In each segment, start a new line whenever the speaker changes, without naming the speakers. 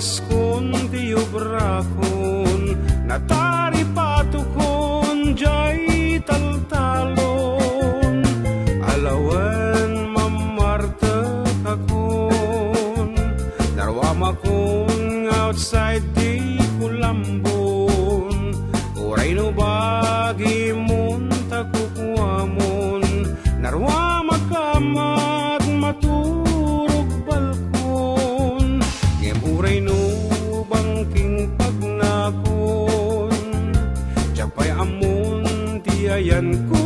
papaskon ti obrakon, natari patukon, jay taltalon, alawan mamarta kakon, darwamakon outside di kulambon, uray no bagi mon takukuamon, narwamakamat maturog balkon, ngem uray no bangking pagnakon, japay amon tiayan ko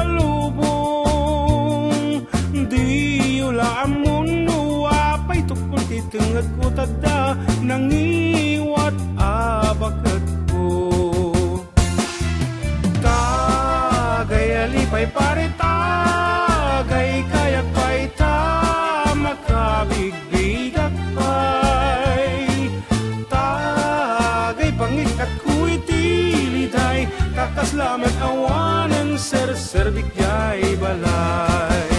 alubong, di ula amon no apay tukol titengad ko tada, nangiwat abakat ko. Tagay alipay pare tagay kayak pay ta makabigbigak pay, tagay pangikat ko itiliday, kakaslamat awanan ser-serbik jay balay.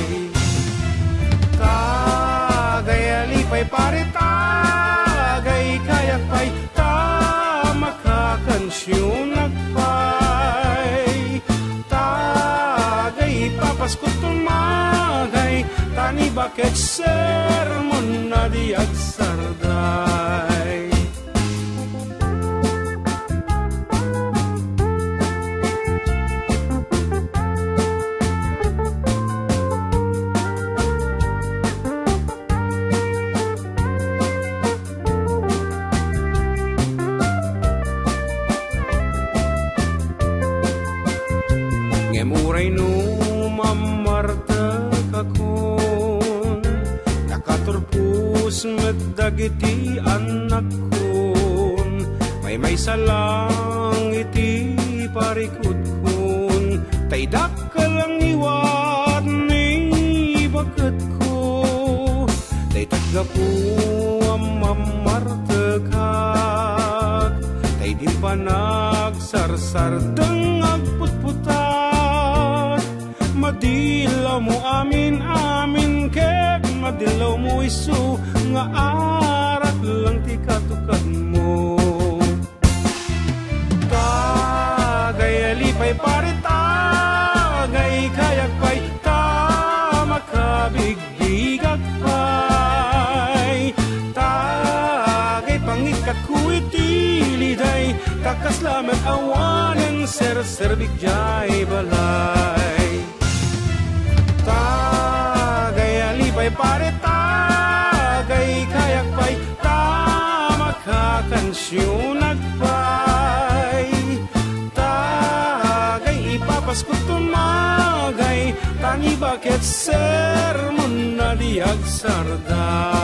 Tagay alipay pare tagay kayak pay ta makakansyon nagpay, tagay papaskot tumagay, tani bakit sermon na di agsarday. Ngemuray no mamarta kakon, nakaturpus medagiti anak kon, may salang iti parikot kon, taydak kalang iwat ni bakat ko, taytagga po ang mamarta kak, tay di pa nagsarsar dang agputputat, madilaw mo amin kek, madilaw mo isu nga arat lang ti katukan mo. Tagay alipay pare tagay kayak pay ta makabigbigak pay, tagay pangikat ko itiliday, kakaslamat awanan ser-serbik jay balay. Tagay alipay pare tagay kayak pay ta makakansyon nagpay, tagay ipapaskot tumagay, tani bakit sermon na di agsarday.